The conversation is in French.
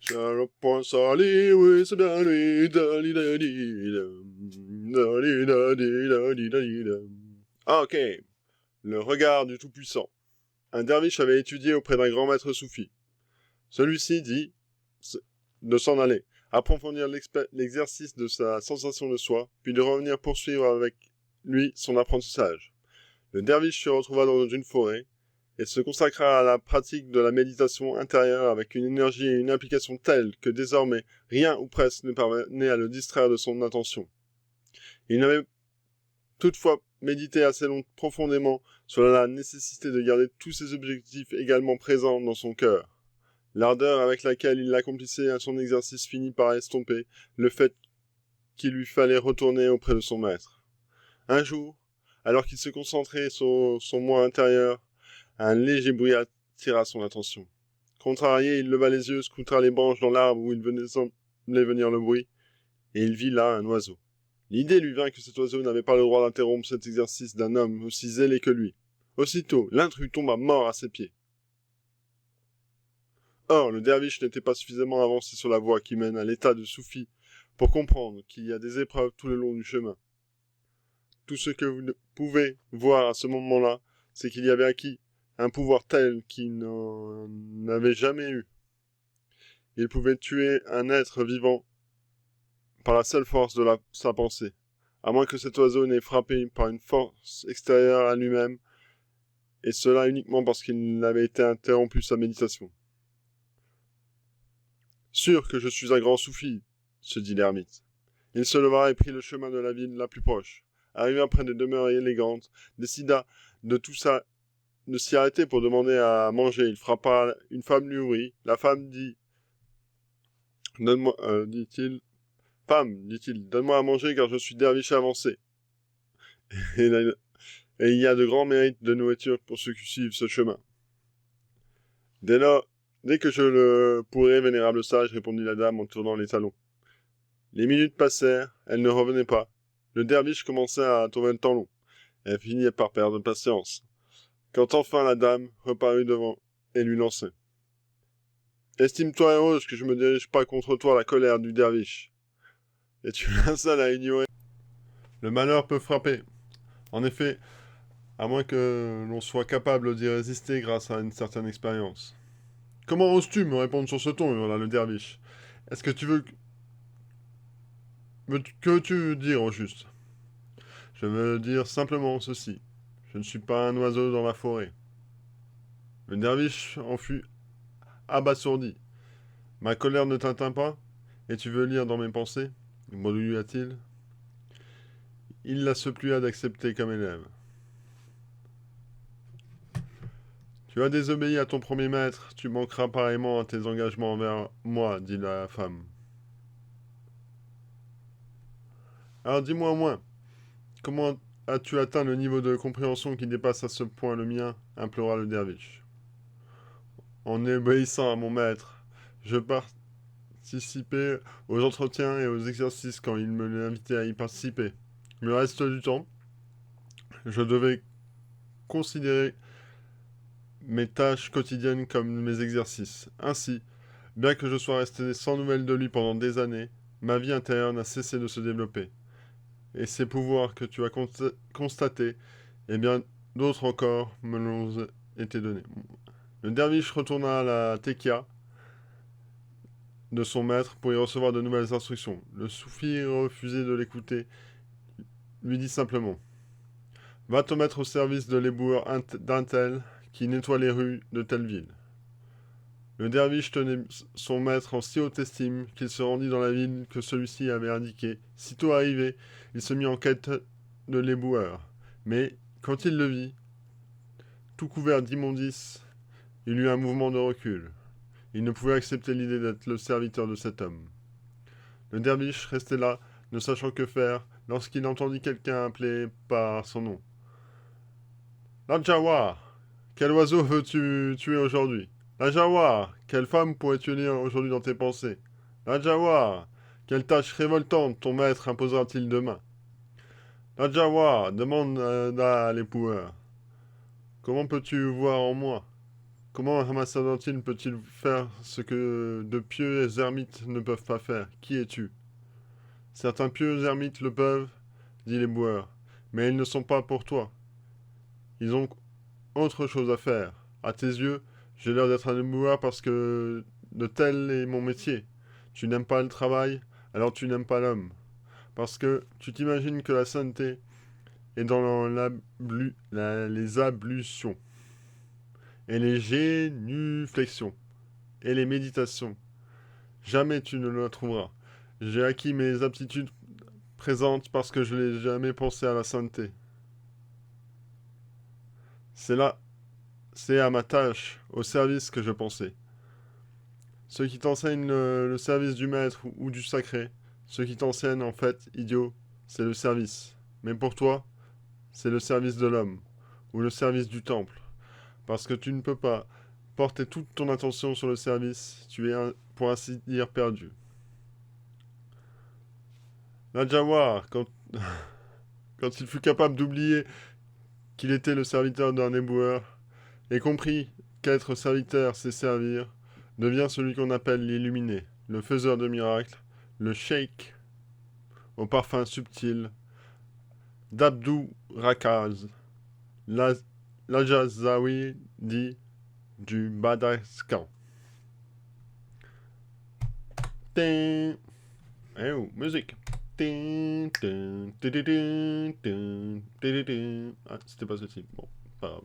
Sherlock Pointe salé, oui, c'est bien lui. Ah, ok. Le regard du Tout-Puissant. Un derviche avait étudié auprès d'un grand maître soufi. Celui-ci dit de s'en aller, approfondir l'exercice de sa sensation de soi, puis de revenir poursuivre avec lui son apprentissage. Le derviche se retrouva dans une forêt et se consacra à la pratique de la méditation intérieure avec une énergie et une implication telles que désormais rien ou presque ne parvenait à le distraire de son attention. Il n'avait toutefois médité assez profondément sur la nécessité de garder tous ses objectifs également présents dans son cœur. L'ardeur avec laquelle il accomplissait son exercice finit par estomper le fait qu'il lui fallait retourner auprès de son maître. Un jour, alors qu'il se concentrait sur son moi intérieur, un léger bruit attira son attention. Contrarié, il leva les yeux, scruta les branches dans l'arbre où il semblait venir le bruit, et il vit là un oiseau. L'idée lui vint que cet oiseau n'avait pas le droit d'interrompre cet exercice d'un homme aussi zélé que lui. Aussitôt, l'intrus tomba mort à ses pieds. Or, le derviche n'était pas suffisamment avancé sur la voie qui mène à l'état de soufi pour comprendre qu'il y a des épreuves tout le long du chemin. Tout ce que vous pouvez voir à ce moment-là, c'est qu'il y avait acquis un pouvoir tel qu'il n'en avait jamais eu. Il pouvait tuer un être vivant par la seule force de sa pensée, à moins que cet oiseau n'ait frappé par une force extérieure à lui-même, et cela uniquement parce qu'il avait été interrompu sa méditation. Sûr que je suis un grand soufi, se dit l'ermite. Il se leva et prit le chemin de la ville la plus proche. Arrivé près des demeures élégantes, décida de s'y arrêter pour demander à manger. Il frappa, une femme lui ouvrit. La femme dit, donne-moi, dit-il, femme, dit-il, donne-moi à manger car je suis derviche avancé. Et il y a de grands mérites de nourriture pour ceux qui suivent ce chemin. Dès que je le pourrai, vénérable sage, répondit la dame en tournant les talons. Les minutes passèrent, elle ne revenait pas. Le derviche commençait à tourner le temps long. Elle finit par perdre patience. Quand enfin la dame reparut devant et lui lançait. Estime-toi heureuse que je me dirige pas contre toi la colère du derviche. Et tu la seule à ignorer. Le malheur peut frapper. En effet, à moins que l'on soit capable d'y résister grâce à une certaine expérience. Comment oses-tu me répondre sur ce ton, hurla le derviche. Est-ce que tu veux... Que veux-tu dire au juste? Je veux dire simplement ceci. Je ne suis pas un oiseau dans la forêt. Le derviche en fut abasourdi. Ma colère ne t'atteint pas? Et tu veux lire dans mes pensées? Bredouilla-t-il. Il la supplia d'accepter comme élève. Tu as désobéi à ton premier maître, tu manqueras pareillement à tes engagements envers moi, dit la femme. Alors dis-moi au moins, comment as-tu atteint le niveau de compréhension qui dépasse à ce point le mien? Implora le derviche. En obéissant à mon maître, je participais aux entretiens et aux exercices quand il me l'invitait à y participer. Le reste du temps, je devais considérer mes tâches quotidiennes comme mes exercices. Ainsi, bien que je sois resté sans nouvelles de lui pendant des années, ma vie intérieure n'a cessé de se développer. Et ces pouvoirs que tu as constatés, et bien d'autres encore, me l'ont été donnés. Le derviche retourna à la tekia de son maître pour y recevoir de nouvelles instructions. Le soufi refusait de l'écouter, lui dit simplement « Va te mettre au service de l'éboueur d'un tel qui nettoie les rues de telle ville. » Le derviche tenait son maître en si haute estime qu'il se rendit dans la ville que celui-ci avait indiquée. Sitôt arrivé, il se mit en quête de l'éboueur. Mais, quand il le vit, tout couvert d'immondices, il eut un mouvement de recul. Il ne pouvait accepter l'idée d'être le serviteur de cet homme. Le derviche restait là, ne sachant que faire, lorsqu'il entendit quelqu'un appeler par son nom. « La Jawar, quel oiseau veux-tu tuer aujourd'hui ? La Jawar, quelle femme pourrais-tu lire aujourd'hui dans tes pensées ? La Jawar, quelle tâche révoltante ton maître imposera-t-il demain ? La Jawar, demande à l'époueur. Comment peux-tu voir en moi ? Comment un Macédantine peut-il faire ce que de pieux ermites ne peuvent pas faire? Qui es-tu? Certains pieux ermites le peuvent, dit l'éboueur, mais ils ne sont pas pour toi. Ils ont autre chose à faire. À tes yeux, j'ai l'air d'être un éboueur parce que de tel est mon métier. Tu n'aimes pas le travail, alors tu n'aimes pas l'homme. Parce que tu t'imagines que la sainteté est dans les ablutions, et les génuflexions, et les méditations. Jamais tu ne la trouveras. J'ai acquis mes aptitudes présentes parce que je n'ai jamais pensé à la sainteté. C'est là, c'est à ma tâche, au service que je pensais. Ceux qui t'enseignent le service du maître ou du sacré, ceux qui t'enseignent en fait, idiot, c'est le service. Mais pour toi, c'est le service de l'homme, ou le service du temple. Parce que tu ne peux pas porter toute ton attention sur le service, tu es, pour ainsi dire, perdu. Nadjawar, quand il fut capable d'oublier qu'il était le serviteur d'un éboueur, et compris qu'être serviteur, c'est servir, devient celui qu'on appelle l'illuminé, le faiseur de miracles, le cheikh, au parfum subtil, d'Abdou Rakaz, l'Ajazawi dit du Badakhshan. Tin. Eh oh, musique. Tin, tin, tin, tin, tin, tin, tin. Ah, c'était pas ceci. Bon, pas grave.